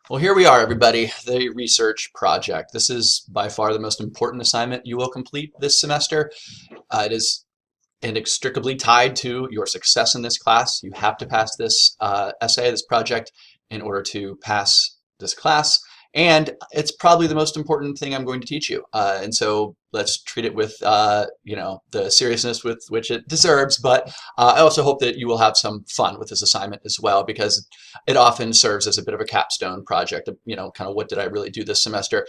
Well, here we are, everybody, the research project. This is by far the most important assignment you will complete this semester. It is inextricably tied to your success in this class. You have to pass this essay, this project, in order to pass this class. And it's probably the most important thing I'm going to teach you. And so let's treat it with, the seriousness with which it deserves. But I also hope that you will have some fun with this assignment as well, because it often serves as a bit of a capstone project. Kind of what did I really do this semester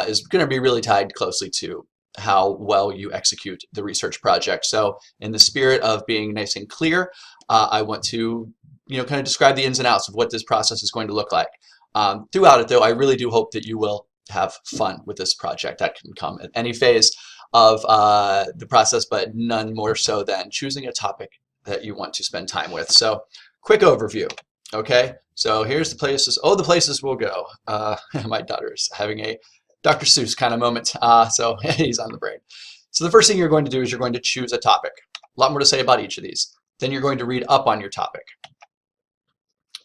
is going to be really tied closely to how well you execute the research project. So in the spirit of being nice and clear, I want to kind of describe the ins and outs of what this process is going to look like. Throughout it, though, I really do hope that you will have fun with this project. That can come at any phase of the process, but none more so than choosing a topic that you want to spend time with. So quick overview, okay? So here's the places, the places we'll go. My daughter's having a Dr. Seuss kind of moment, so he's on the brain. So the first thing you're going to do is you're going to choose a topic. A lot more to say about each of these. Then you're going to read up on your topic.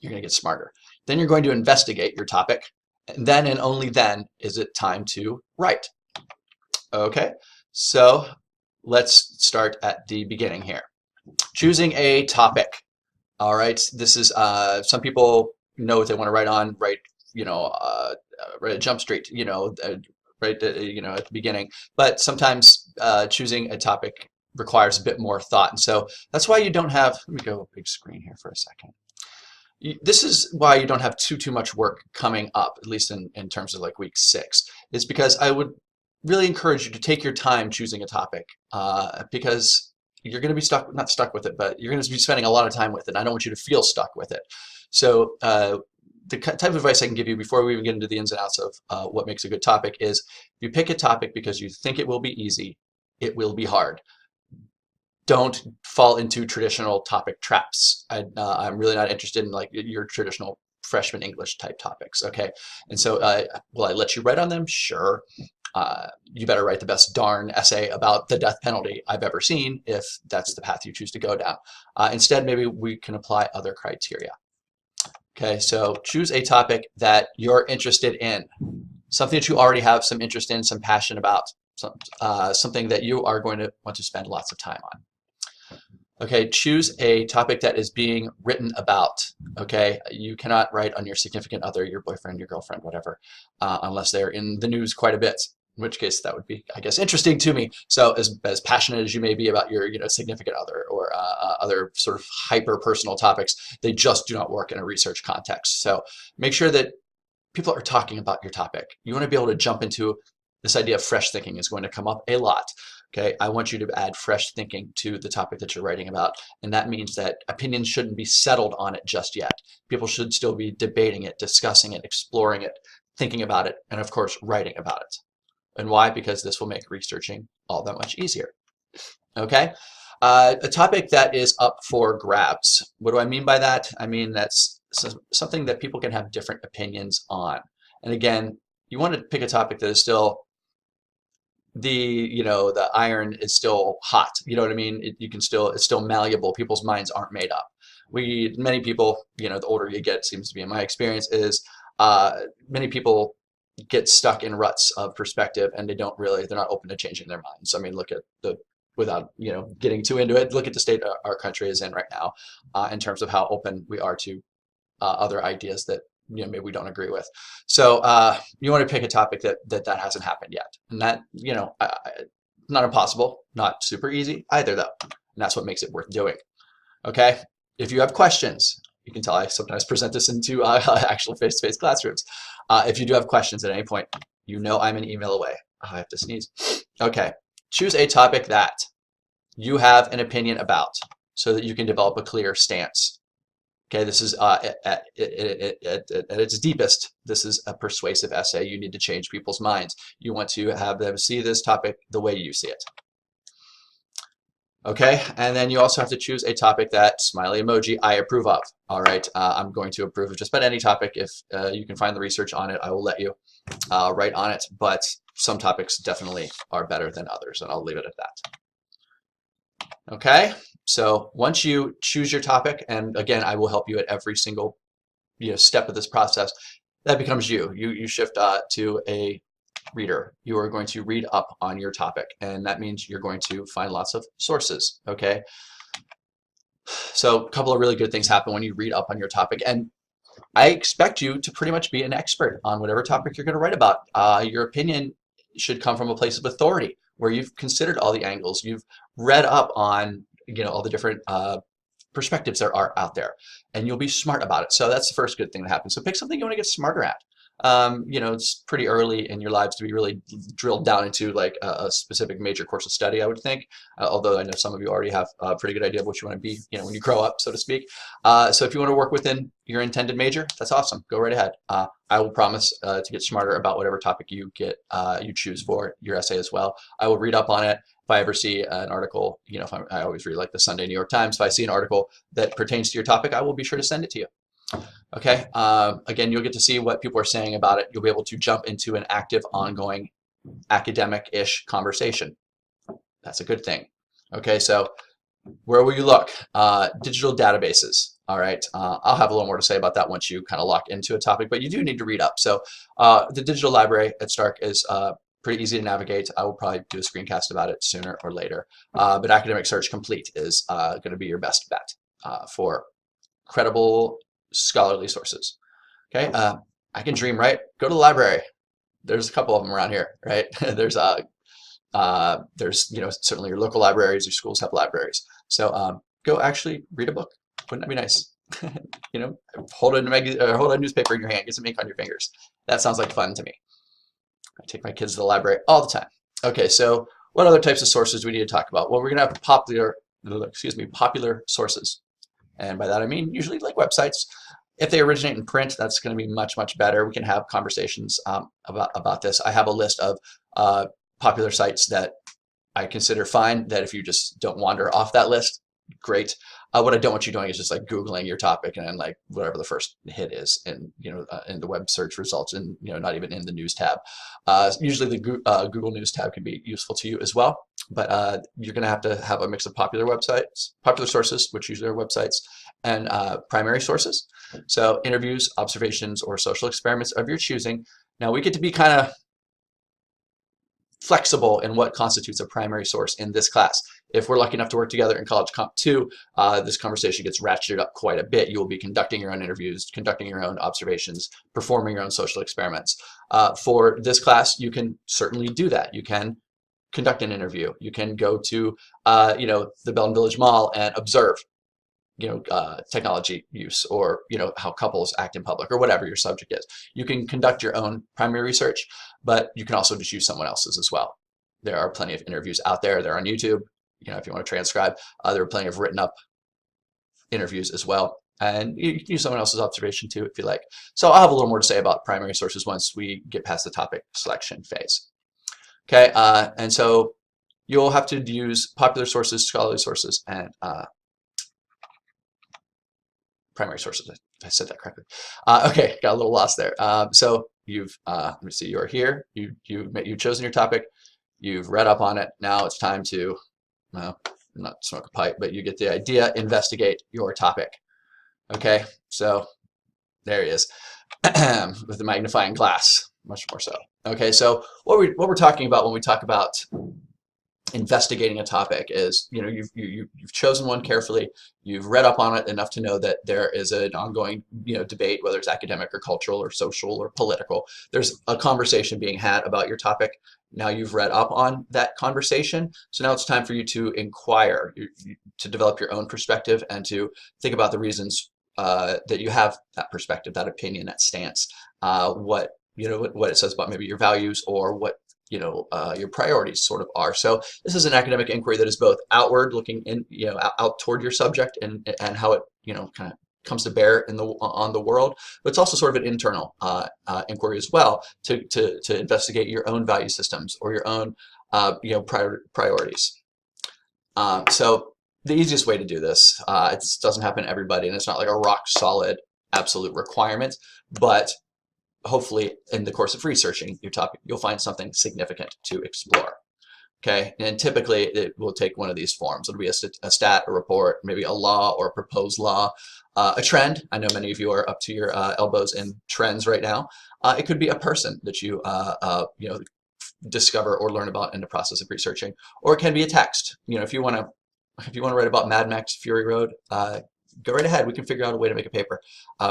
You're going to get smarter. Then you're going to investigate your topic, and then and only then is it time to write. Okay, so let's start at the beginning here. Choosing a topic. All right, this is some people know what they want to write on, write a jump street, right at the beginning. But sometimes choosing a topic requires a bit more thought, and so that's why you don't have. Let me go big screen here for a second. This is why you don't have too much work coming up, at least in terms of like week 6, is because I would really encourage you to take your time choosing a topic, because you're going to be not stuck with it, but you're going to be spending a lot of time with it. I don't want you to feel stuck with it. So the type of advice I can give you before we even get into the ins and outs of what makes a good topic is, if you pick a topic because you think it will be easy, it will be hard. Don't fall into traditional topic traps. I'm really not interested in like your traditional freshman English type topics, okay? And so will I let you write on them? Sure. You better write the best darn essay about the death penalty I've ever seen if that's the path you choose to go down. Instead, maybe we can apply other criteria. Okay, so choose a topic that you're interested in, something that you already have some interest in, some passion about, something that you are going to want to spend lots of time on. Okay, choose a topic that is being written about. Okay, you cannot write on your significant other, your boyfriend, your girlfriend, whatever, unless they're in the news quite a bit, in which case that would be, I guess, interesting to me. So as passionate as you may be about your significant other or other sort of hyper personal topics, they just do not work in a research context. So make sure that people are talking about your topic. You want to be able to jump into this idea of fresh thinking is going to come up a lot. Okay, I want you to add fresh thinking to the topic that you're writing about, and that means that opinions shouldn't be settled on it just yet. People should still be debating it, discussing it, exploring it, thinking about it, and of course writing about it. And why? Because this will make researching all that much easier. Okay, a topic that is up for grabs. What do I mean by that? I mean that's something that people can have different opinions on. And again, you want to pick a topic that is still the iron is still hot. You know what I mean? It's still malleable. People's minds aren't made up. Many people, the older you get, seems to be in my experience, is many people get stuck in ruts of perspective, and they're not open to changing their minds. I mean, look at without getting too into it, look at the state our country is in right now, in terms of how open we are to other ideas that maybe we don't agree with. So you want to pick a topic that hasn't happened yet, and that not impossible, not super easy either though, and that's what makes it worth doing. Okay, if you have questions, you can tell I sometimes present this into actual face-to-face classrooms. If you do have questions at any point, I'm an email away. I have to sneeze. Okay, choose a topic that you have an opinion about so that you can develop a clear stance. Okay, this is at its deepest, this is a persuasive essay. You need to change people's minds. You want to have them see this topic the way you see it. Okay, and then you also have to choose a topic that, smiley emoji, I approve of. All right, I'm going to approve of just about any topic. If you can find the research on it, I will let you write on it, but some topics definitely are better than others, and I'll leave it at that. Okay, so once you choose your topic, and again, I will help you at every single step of this process, that becomes you. You shift to a reader. You are going to read up on your topic, and that means you're going to find lots of sources, okay? So a couple of really good things happen when you read up on your topic, and I expect you to pretty much be an expert on whatever topic you're going to write about. Your opinion should come from a place of authority where you've considered all the angles, you've read up on all the different perspectives there are out there, and you'll be smart about it. So that's the first good thing that happens. So pick something you want to get smarter at. It's pretty early in your lives to be really drilled down into like a specific major course of study, I would think, although I know some of you already have a pretty good idea of what you want to be, when you grow up, so to speak. So if you want to work within your intended major, that's awesome. Go right ahead. I will promise to get smarter about whatever topic you choose for your essay as well. I will read up on it. If I ever see an article, I always read like the Sunday New York Times. If I see an article that pertains to your topic, I will be sure to send it to you. Okay, again, you'll get to see what people are saying about it. You'll be able to jump into an active, ongoing, academic-ish conversation. That's a good thing. Okay, so where will you look? Digital databases. All right, I'll have a little more to say about that once you kind of lock into a topic, but you do need to read up. So the digital library at Stark is pretty easy to navigate. I will probably do a screencast about it sooner or later. But Academic Search Complete is going to be your best bet for credible scholarly sources. Okay, I can dream, right? Go to the library. There's a couple of them around here, right? there's certainly your local libraries, your schools have libraries. So go actually read a book. Wouldn't that be nice? Hold a newspaper in your hand, get some ink on your fingers. That sounds like fun to me. I take my kids to the library all the time. Okay, so what other types of sources do we need to talk about? Well, we're gonna have popular sources. And by that I mean usually like websites. If they originate in print, that's going to be much, much better. We can have conversations about this. I have a list of popular sites that I consider fine, that if you just don't wander off that list, great. What I don't want you doing is just like Googling your topic and then like whatever the first hit is in the web search results, and not even in the news tab. Usually the Google News tab can be useful to you as well, but you're going to have a mix of popular sources, which usually are websites, and primary sources. So interviews, observations, or social experiments of your choosing. Now we get to be kind of flexible in what constitutes a primary source in this class. If we're lucky enough to work together in College Comp 2, this conversation gets ratcheted up quite a bit. You will be conducting your own interviews, conducting your own observations, performing your own social experiments. For this class, you can certainly do that. You can conduct an interview. You can go to the Belden Village Mall and observe technology use, or how couples act in public, or whatever your subject is. You can conduct your own primary research, but you can also just use someone else's as well. There are plenty of interviews out there. They're on YouTube. If you want to transcribe, there are plenty of written up interviews as well. And you can use someone else's observation too if you like. So I'll have a little more to say about primary sources once we get past the topic selection phase. Okay, and so you'll have to use popular sources, scholarly sources, and primary sources. I said that correctly. Okay, got a little lost there. So you've let me see. You are here. You've chosen your topic. You've read up on it. Now it's time to, well, not smoke a pipe, but you get the idea. Investigate your topic. Okay, so there he is with the magnifying glass, much more so. Okay, so what we're talking about when we talk about investigating a topic is, you've chosen one carefully, you've read up on it enough to know that there is an ongoing debate, whether it's academic or cultural or social or political. There's a conversation being had about your topic. Now you've read up on that conversation, so now it's time for you to inquire, to develop your own perspective, and to think about the reasons that you have that perspective, that opinion, that stance, what it says about maybe your values, or what your priorities sort of are. So this is an academic inquiry that is both outward looking in, out toward your subject, and how it kind of comes to bear on the world, but it's also sort of an internal inquiry as well, to investigate your own value systems, or your own priorities. So the easiest way to do this, it doesn't happen to everybody, and it's not like a rock solid absolute requirement, but hopefully in the course of researching your topic, you'll find something significant to explore. Okay, and typically it will take one of these forms. It'll be a stat, a report, maybe a law or a proposed law, a trend. I know many of you are up to your elbows in trends right now. It could be a person that you discover or learn about in the process of researching, or it can be a text. If you want to write about Mad Max Fury Road, go right ahead. We can figure out a way to make a paper.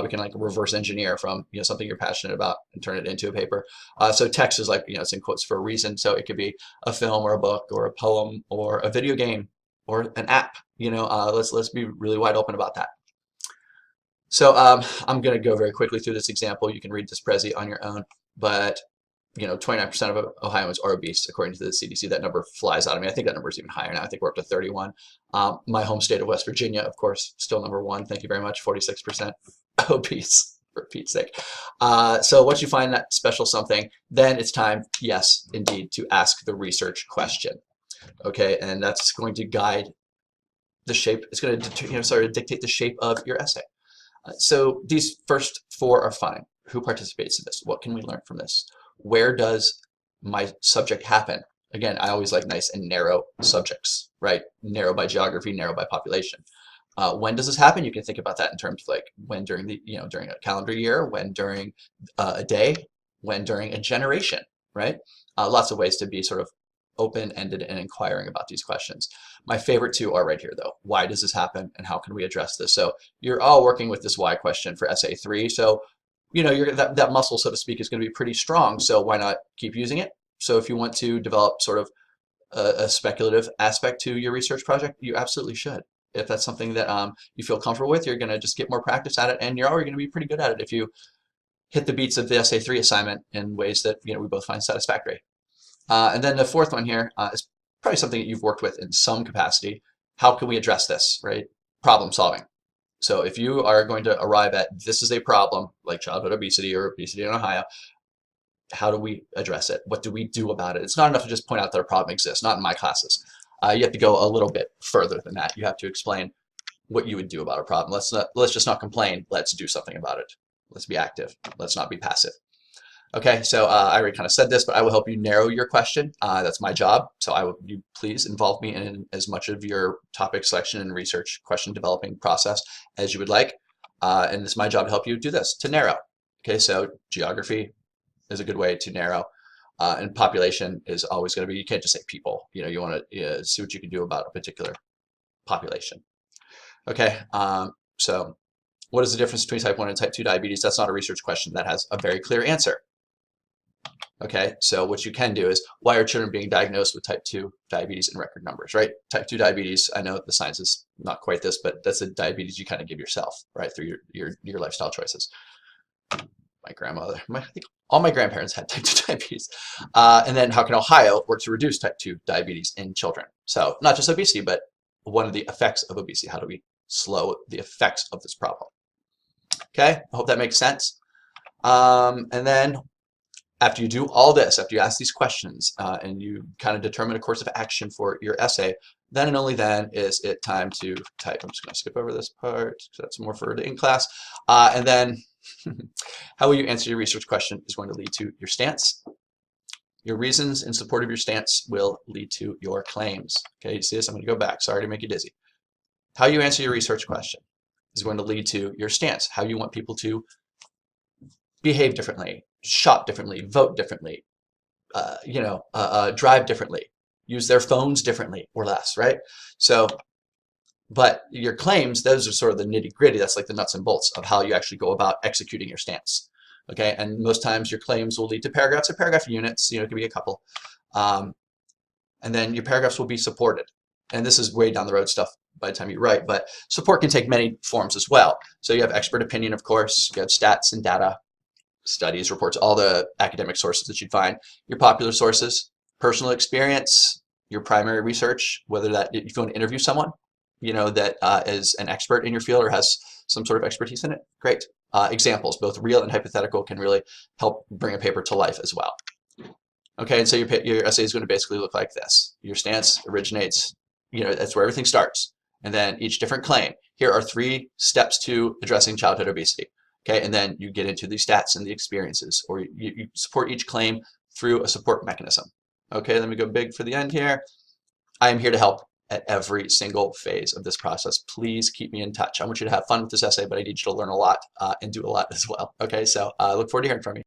We can like reverse engineer from something you're passionate about and turn it into a paper. So text is like it's in quotes for a reason. So it could be a film or a book or a poem or a video game or an app. Let's be really wide open about that. So I'm going to go very quickly through this example. You can read this Prezi on your own, but 29% of Ohioans are obese, according to the CDC. That number flies out of me. I think that number is even higher now. I think we're up to 31. My home state of West Virginia, of course, still number one. Thank you very much. 46% obese, for Pete's sake. So once you find that special something, then it's time, yes, indeed, to ask the research question. Okay, and that's going to guide the shape. It's going to dictate the shape of your essay. So these first four are fine. Who participates in this? What can we learn from this? Where does my subject happen? Again, I always like nice and narrow subjects, right? Narrow by geography, narrow by population. When does this happen? You can think about that in terms of like when during the, during a calendar year, when during a day, when during a generation, right? Lots of ways to be sort of open-ended and inquiring about these questions. My favorite two are right here though. Why does this happen and how can we address this? So you're all working with this why question for essay 3. So that muscle, so to speak, is going to be pretty strong. So why not keep using it? So if you want to develop sort of a speculative aspect to your research project, you absolutely should. If that's something that you feel comfortable with, you're going to just get more practice at it, and you're already going to be pretty good at it if you hit the beats of the essay 3 assignment in ways that we both find satisfactory. And then the fourth one here is probably something that you've worked with in some capacity. How can we address this, right? Problem solving. So if you are going to arrive at this is a problem, like childhood obesity or obesity in Ohio, how do we address it? What do we do about it? It's not enough to just point out that a problem exists, not in my classes. You have to go a little bit further than that. You have to explain what you would do about a problem. Let's just not complain. Let's do something about it. Let's be active. Let's not be passive. Okay, so I already kind of said this, but I will help you narrow your question. That's my job. So you please involve me in as much of your topic selection and research question developing process as you would like. And it's my job to help you do this, to narrow. Okay, so geography is a good way to narrow. And population is always going to be, you can't just say people. You want to see what you can do about a particular population. Okay, so what is the difference between type 1 and type 2 diabetes? That's not a research question. That has a very clear answer. Okay, so what you can do is, why are children being diagnosed with type 2 diabetes in record numbers, right? Type 2 diabetes, I know the science is not quite this, but that's a diabetes you kind of give yourself, right, through your lifestyle choices. My grandmother, I think all my grandparents had type 2 diabetes. And then how can Ohio work to reduce type 2 diabetes in children? So not just obesity, but one of the effects of obesity. How do we slow the effects of this problem? Okay, I hope that makes sense. And then after you do all this, after you ask these questions and you kind of determine a course of action for your essay, then and only then is it time to type. I'm just going to skip over this part because that's more for the in class. And then how will you answer your research question is going to lead to your stance. Your reasons in support of your stance will lead to your claims. Okay, you see this? I'm going to go back. Sorry to make you dizzy. How you answer your research question is going to lead to your stance, how you want people behave differently, shop differently, vote differently, drive differently, use their phones differently or less, right? So, but your claims, those are sort of the nitty gritty. That's like the nuts and bolts of how you actually go about executing your stance. Okay, and most times your claims will lead to paragraphs or paragraph units. It could be a couple, and then your paragraphs will be supported. And this is way down the road stuff by the time you write, but support can take many forms as well. So you have expert opinion, of course, you have stats and data, studies, reports, all the academic sources that you'd find, your popular sources, personal experience, your primary research, whether that if you want to interview someone, that is an expert in your field or has some sort of expertise in it, great. Examples, both real and hypothetical, can really help bring a paper to life as well. Okay, and so your essay is going to basically look like this. Your stance originates, that's where everything starts. And then each different claim. Here are 3 steps to addressing childhood obesity. Okay, and then you get into the stats and the experiences, or you support each claim through a support mechanism. Okay, let me go big for the end here. I am here to help at every single phase of this process. Please keep me in touch. I want you to have fun with this essay, but I need you to learn a lot and do a lot as well. Okay, so I look forward to hearing from you.